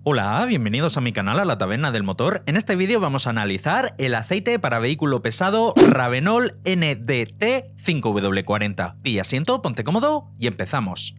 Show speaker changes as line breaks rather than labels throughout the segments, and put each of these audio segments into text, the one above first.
Hola, bienvenidos a mi canal, a la Taberna del Motor. En este vídeo vamos a analizar el aceite para vehículo pesado Ravenol NDT 5W40. Pilla asiento, ponte cómodo y empezamos.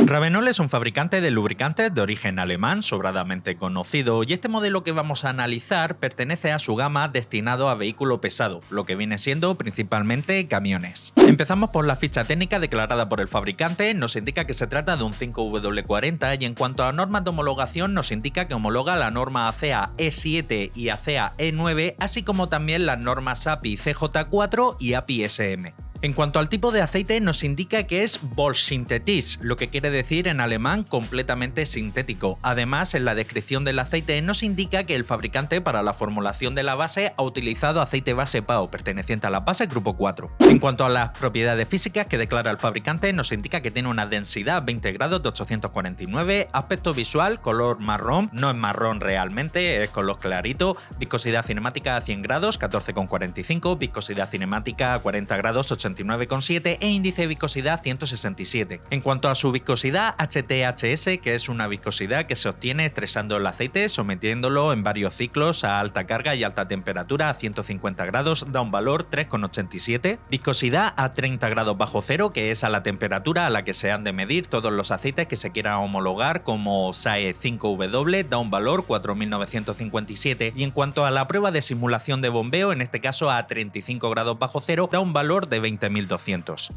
Ravenol es un fabricante de lubricantes de origen alemán sobradamente conocido y este modelo que vamos a analizar pertenece a su gama destinado a vehículo pesado, lo que viene siendo principalmente camiones. Empezamos por la ficha técnica declarada por el fabricante, nos indica que se trata de un 5W40 y en cuanto a normas de homologación nos indica que homologa la norma ACEA E7 y ACEA E9, así como también las normas API CJ4 y API SM. En cuanto al tipo de aceite nos indica que es Vollsynthetis, lo que quiere decir en alemán completamente sintético. Además, en la descripción del aceite nos indica que el fabricante para la formulación de la base ha utilizado aceite base PAO, perteneciente a la base grupo 4. En cuanto a las propiedades físicas que declara el fabricante, nos indica que tiene una densidad 20 grados de 849, aspecto visual, color marrón, no es marrón realmente, es color clarito, viscosidad cinemática a 100 grados, 14,45, viscosidad cinemática a 40 grados, 89,7 e índice de viscosidad 167. En cuanto a su viscosidad, HTHS, que es una viscosidad que se obtiene estresando el aceite, sometiéndolo en varios ciclos a alta carga y alta temperatura a 150 grados, da un valor 3,87. Viscosidad a 30 grados bajo cero, que es a la temperatura a la que se han de medir todos los aceites que se quieran homologar, como SAE 5W, da un valor 4.957. Y en cuanto a la prueba de simulación de bombeo, en este caso a 35 grados bajo cero, da un valor de 20.200.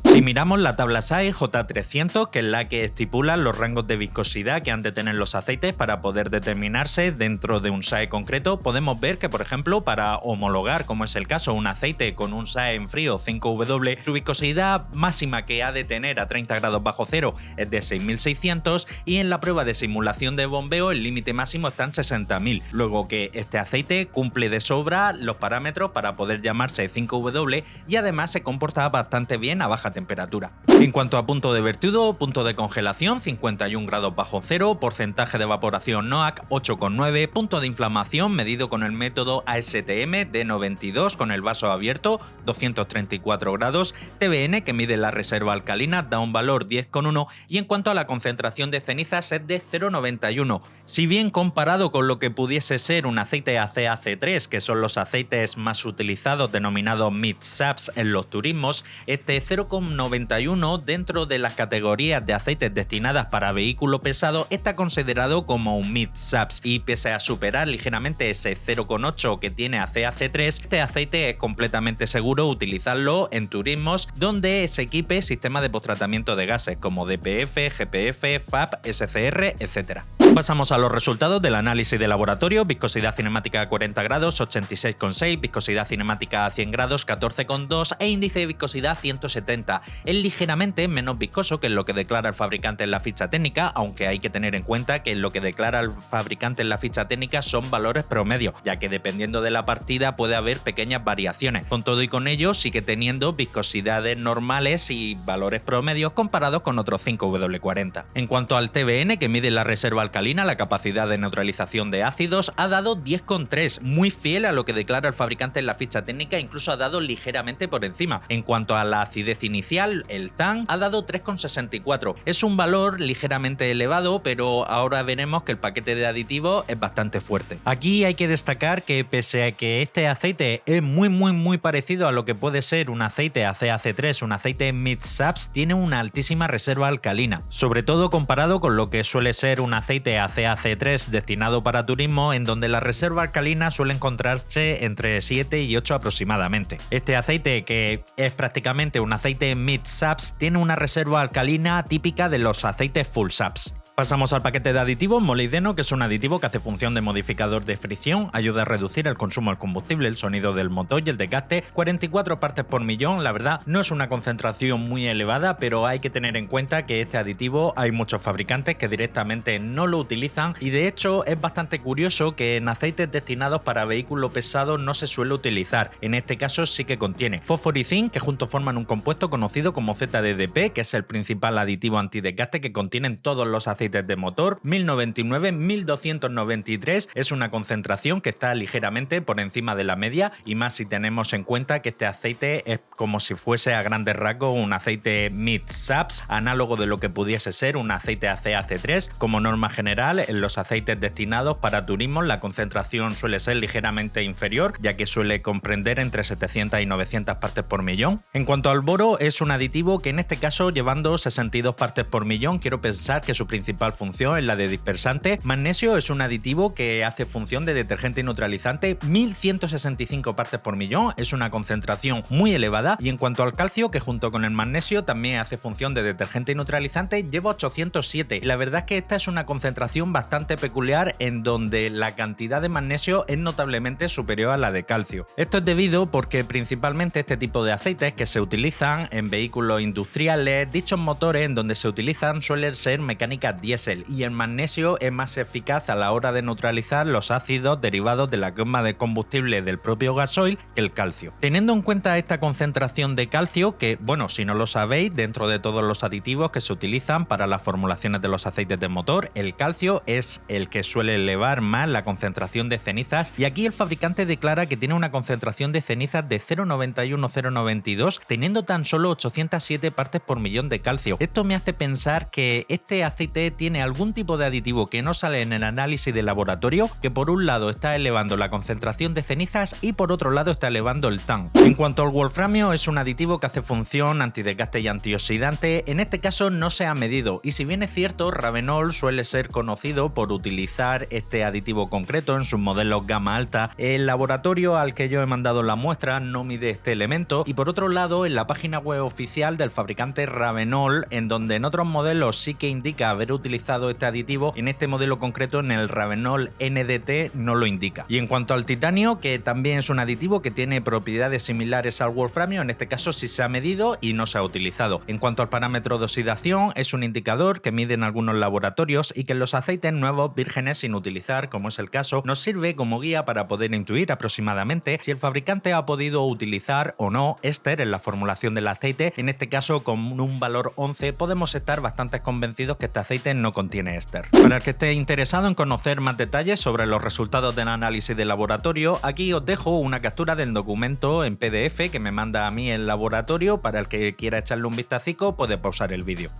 Si miramos la tabla SAE J300, que es la que estipula los rangos de viscosidad que han de tener los aceites para poder determinarse dentro de un SAE concreto, podemos ver que, por ejemplo, para homologar, como es el caso, un aceite con un SAE en frío 5W, su viscosidad máxima que ha de tener a 30 grados bajo cero es de 6.600 y en la prueba de simulación de bombeo el límite máximo está en 60.000, luego que este aceite cumple de sobra los parámetros para poder llamarse 5W y además se comporta bastante bien a baja temperatura. En cuanto a punto de vertido, punto de congelación 51 grados bajo cero, porcentaje de evaporación NOAC 8,9, punto de inflamación medido con el método ASTM de 92 con el vaso abierto 234 grados, TBN que mide la reserva alcalina da un valor 10,1 y en cuanto a la concentración de cenizas es de 0,91. Si bien comparado con lo que pudiese ser un aceite ACAC3, que son los aceites más utilizados denominados mid-subs en los turismos, este 0,91 dentro de las categorías de aceites destinadas para vehículo pesado está considerado como un mid-subs y pese a superar ligeramente ese 0,8 que tiene ACAC3, este aceite es completamente seguro utilizarlo en turismos donde se equipe sistema de posttratamiento de gases como DPF, GPF, FAP, SCR, etc. Pasamos a los resultados del análisis de laboratorio: viscosidad cinemática a 40 grados 86,6, viscosidad cinemática a 100 grados 14,2 e índice de viscosidad 170. Es ligeramente menos viscoso que lo que declara el fabricante en la ficha técnica, aunque hay que tener en cuenta que lo que declara el fabricante en la ficha técnica son valores promedios, ya que dependiendo de la partida puede haber pequeñas variaciones. Con todo y con ello sigue teniendo viscosidades normales y valores promedios comparados con otros 5W40. En cuanto al TBN, que mide la reserva alcalina, la capacidad de neutralización de ácidos, ha dado 10,3, muy fiel a lo que declara el fabricante en la ficha técnica, incluso ha dado ligeramente por encima. En cuanto a la acidez inicial, el TAN ha dado 3,64. Es un valor ligeramente elevado, pero ahora veremos que el paquete de aditivos es bastante fuerte. Aquí hay que destacar que pese a que este aceite es muy parecido a lo que puede ser un aceite ACAC3, un aceite mid-subs, tiene una altísima reserva alcalina, sobre todo comparado con lo que suele ser un aceite ACAC3 destinado para turismo, en donde la reserva alcalina suele encontrarse entre 7 y 8 aproximadamente. Este aceite, que es prácticamente un aceite mid-subs, tiene una reserva alcalina típica de los aceites full-subs. Pasamos al paquete de aditivos: molibdeno, que es un aditivo que hace función de modificador de fricción, ayuda a reducir el consumo del combustible, el sonido del motor y el desgaste, 44 partes por millón. La verdad no es una concentración muy elevada, pero hay que tener en cuenta que este aditivo hay muchos fabricantes que directamente no lo utilizan y de hecho es bastante curioso que en aceites destinados para vehículos pesados no se suele utilizar. En este caso sí que contiene fósforo y zinc, que juntos forman un compuesto conocido como ZDDP, que es el principal aditivo antidesgaste que contienen todos los aceites aceites de motor, 1099, 1293 es una concentración que está ligeramente por encima de la media, y más si tenemos en cuenta que este aceite es como si fuese a grandes rasgos un aceite mid-SAPS, análogo de lo que pudiese ser un aceite ACAC3. Como norma general, en los aceites destinados para turismo la concentración suele ser ligeramente inferior, ya que suele comprender entre 700 y 900 partes por millón. En cuanto al boro, es un aditivo que en este caso, llevando 62 partes por millón, quiero pensar que su principal función es la de dispersante. Magnesio es un aditivo que hace función de detergente y neutralizante, 1165 partes por millón, es una concentración muy elevada. Y en cuanto al calcio, que junto con el magnesio también hace función de detergente y neutralizante, lleva 807. Y la verdad es que esta es una concentración bastante peculiar, en donde la cantidad de magnesio es notablemente superior a la de calcio. Esto es debido porque principalmente este tipo de aceites que se utilizan en vehículos industriales, dichos motores en donde se utilizan suelen ser mecánicas diésel, y el magnesio es más eficaz a la hora de neutralizar los ácidos derivados de la quema de combustible del propio gasoil que el calcio. Teniendo en cuenta esta concentración de calcio, que bueno, si no lo sabéis, dentro de todos los aditivos que se utilizan para las formulaciones de los aceites de motor, el calcio es el que suele elevar más la concentración de cenizas, y aquí el fabricante declara que tiene una concentración de cenizas de 0,91-0,92, teniendo tan solo 807 partes por millón de calcio. Esto me hace pensar que este aceite tiene algún tipo de aditivo que no sale en el análisis de laboratorio, que por un lado está elevando la concentración de cenizas y por otro lado está elevando el TAN. En cuanto al wolframio, es un aditivo que hace función antidesgaste y antioxidante. En este caso no se ha medido, y si bien es cierto, Ravenol suele ser conocido por utilizar este aditivo concreto en sus modelos gama alta, el laboratorio al que yo he mandado la muestra no mide este elemento. Y por otro lado, en la página web oficial del fabricante Ravenol, en donde en otros modelos sí que indica haber utilizado este aditivo, en este modelo concreto, en el Ravenol NDT, no lo indica. Y en cuanto al titanio, que también es un aditivo que tiene propiedades similares al wolframio, en este caso sí se ha medido y no se ha utilizado. En cuanto al parámetro de oxidación, es un indicador que miden algunos laboratorios y que en los aceites nuevos vírgenes sin utilizar, como es el caso, nos sirve como guía para poder intuir aproximadamente si el fabricante ha podido utilizar o no éster en la formulación del aceite. En este caso, con un valor 11 podemos estar bastante convencidos que este aceite no contiene éster. Para el que esté interesado en conocer más detalles sobre los resultados del análisis de laboratorio, aquí os dejo una captura del documento en PDF que me manda a mí el laboratorio. Para el que quiera echarle un vistacico, puede pausar el vídeo.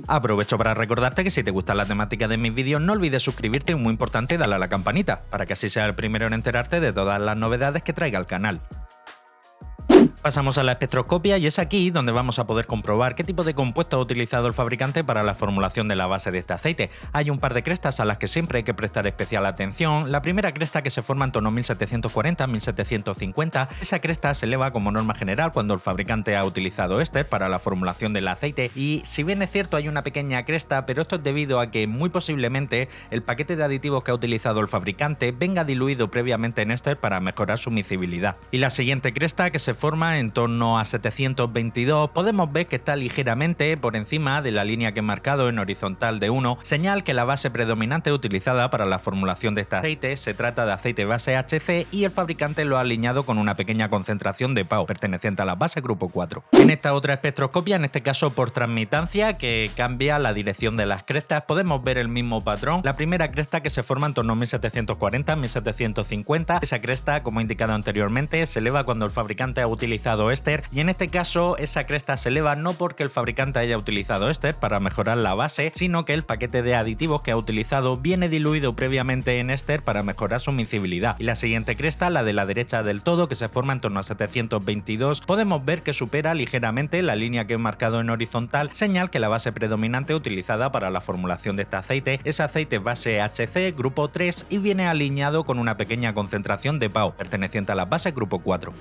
Aprovecho para recordarte que si te gusta la temática de mis vídeos, no olvides suscribirte y, muy importante, darle a la campanita, para que así seas el primero en enterarte de todas las novedades que traiga el canal. Pasamos a la espectroscopia, y es aquí donde vamos a poder comprobar qué tipo de compuesto ha utilizado el fabricante para la formulación de la base de este aceite. Hay un par de crestas a las que siempre hay que prestar especial atención. La primera cresta, que se forma en torno a 1740-1750, esa cresta se eleva como norma general cuando el fabricante ha utilizado éster para la formulación del aceite, y si bien es cierto hay una pequeña cresta, pero esto es debido a que muy posiblemente el paquete de aditivos que ha utilizado el fabricante venga diluido previamente en éster para mejorar su miscibilidad. Y la siguiente cresta, que se forma en torno a 722, podemos ver que está ligeramente por encima de la línea que he marcado en horizontal de 1, señal que la base predominante utilizada para la formulación de este aceite se trata de aceite base HC, y el fabricante lo ha alineado con una pequeña concentración de PAO perteneciente a la base grupo 4. En esta otra espectroscopia, en este caso por transmitancia, que cambia la dirección de las crestas, podemos ver el mismo patrón. La primera cresta, que se forma en torno a 1740-1750, esa cresta, como he indicado anteriormente, se eleva cuando el fabricante ha utilizado éster, y en este caso esa cresta se eleva no porque el fabricante haya utilizado éster para mejorar la base, sino que el paquete de aditivos que ha utilizado viene diluido previamente en éster para mejorar su miscibilidad. Y la siguiente cresta, la de la derecha del todo, que se forma en torno a 722, podemos ver que supera ligeramente la línea que he marcado en horizontal, señal que la base predominante utilizada para la formulación de este aceite es aceite base HC grupo 3, y viene alineado con una pequeña concentración de PAO perteneciente a la base grupo 4.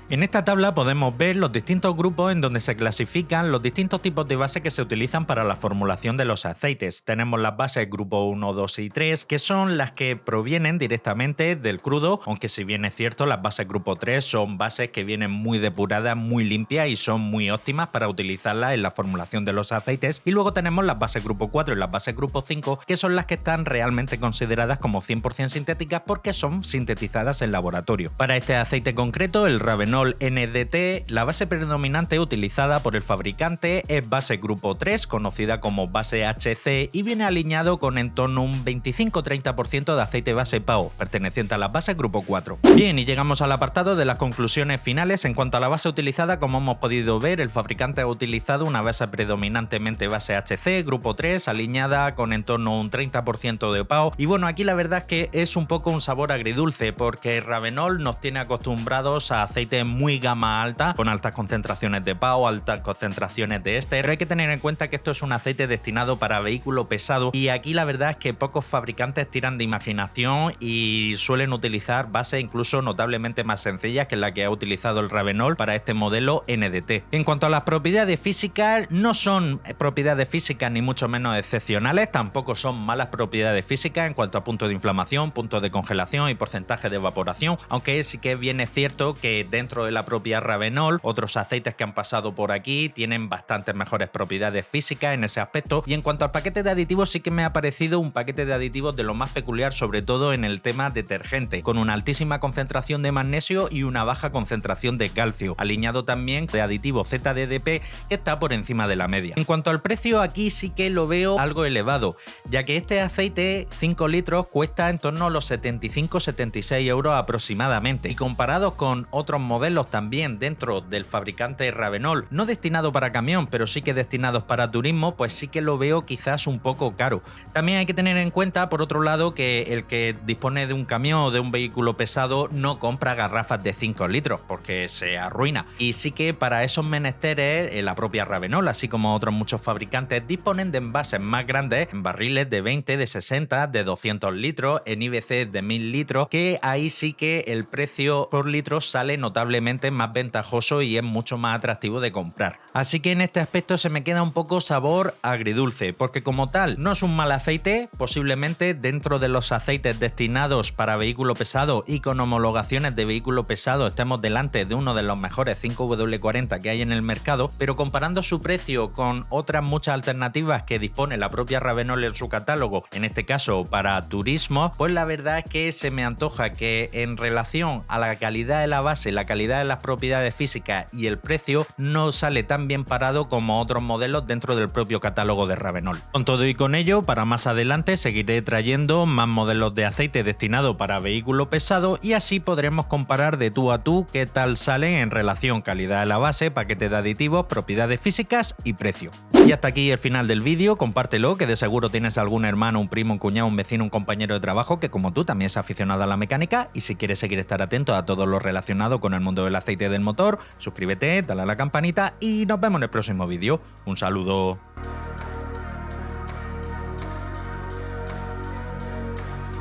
En esta tabla podemos ver los distintos grupos en donde se clasifican los distintos tipos de base que se utilizan para la formulación de los aceites. Tenemos las bases grupo 1, 2 y 3, que son las que provienen directamente del crudo, aunque si bien es cierto, las bases grupo 3 son bases que vienen muy depuradas, muy limpias y son muy óptimas para utilizarlas en la formulación de los aceites. Y luego tenemos las bases grupo 4 y las bases grupo 5, que son las que están realmente consideradas como 100% sintéticas porque son sintetizadas en laboratorio. Para este aceite concreto, el Ravenol NDT NDT, la base predominante utilizada por el fabricante es base grupo 3, conocida como base HC, y viene alineado con en torno a un 25-30% de aceite base PAO, perteneciente a la base grupo 4. Bien, y llegamos al apartado de las conclusiones finales. En cuanto a la base utilizada, como hemos podido ver, el fabricante ha utilizado una base predominantemente base HC, grupo 3, alineada con en torno a un 30% de PAO. Y bueno, aquí la verdad es que es un poco un sabor agridulce, porque Ravenol nos tiene acostumbrados a aceites muy gama alta, con altas concentraciones de PAO, altas concentraciones de éster, pero hay que tener en cuenta que esto es un aceite destinado para vehículo pesado, y aquí la verdad es que pocos fabricantes tiran de imaginación y suelen utilizar bases incluso notablemente más sencillas que la que ha utilizado el Ravenol para este modelo NDT. En cuanto a las propiedades físicas, no son propiedades físicas ni mucho menos excepcionales, tampoco son malas propiedades físicas en cuanto a punto de inflamación, punto de congelación y porcentaje de evaporación, aunque sí que bien es cierto que dentro de la propia Ravenol, otros aceites que han pasado por aquí tienen bastantes mejores propiedades físicas en ese aspecto. Y en cuanto al paquete de aditivos, sí que me ha parecido un paquete de aditivos de lo más peculiar, sobre todo en el tema detergente, con una altísima concentración de magnesio y una baja concentración de calcio, alineado también de aditivo ZDDP que está por encima de la media. En cuanto al precio, aquí sí que lo veo algo elevado, ya que este aceite 5 litros cuesta en torno a los 75-76 euros aproximadamente, y comparados con otros modelos también dentro del fabricante Ravenol, no destinado para camión, pero sí que destinados para turismo, pues sí que lo veo quizás un poco caro. También hay que tener en cuenta, por otro lado, que el que dispone de un camión o de un vehículo pesado no compra garrafas de 5 litros porque se arruina, y sí que para esos menesteres la propia Ravenol, así como otros muchos fabricantes, disponen de envases más grandes, en barriles de 20, de 60, de 200 litros, en IBC de 1000 litros, que ahí sí que el precio por litro sale notablemente más ventajoso y es mucho más atractivo de comprar. Así que en este aspecto se me queda un poco sabor agridulce, porque como tal no es un mal aceite, posiblemente dentro de los aceites destinados para vehículo pesado y con homologaciones de vehículo pesado estemos delante de uno de los mejores 5W40 que hay en el mercado, pero comparando su precio con otras muchas alternativas que dispone la propia Ravenol en su catálogo, en este caso para turismo, pues la verdad es que se me antoja que en relación a la calidad de la base, la calidad de las propiedades físicas y el precio, no sale tan bien parado como otros modelos dentro del propio catálogo de Ravenol. Con todo y con ello, para más adelante seguiré trayendo más modelos de aceite destinado para vehículo pesado, y así podremos comparar de tú a tú qué tal salen en relación calidad de la base, paquete de aditivos, propiedades físicas y precio. Y hasta aquí el final del vídeo. Compártelo, que de seguro tienes algún hermano, un primo, un cuñado, un vecino, un compañero de trabajo que como tú también es aficionado a la mecánica, y si quieres seguir estar atento a todo lo relacionado con el mundo del aceite del motor, suscríbete, dale a la campanita y nos vemos en el próximo vídeo. Un saludo.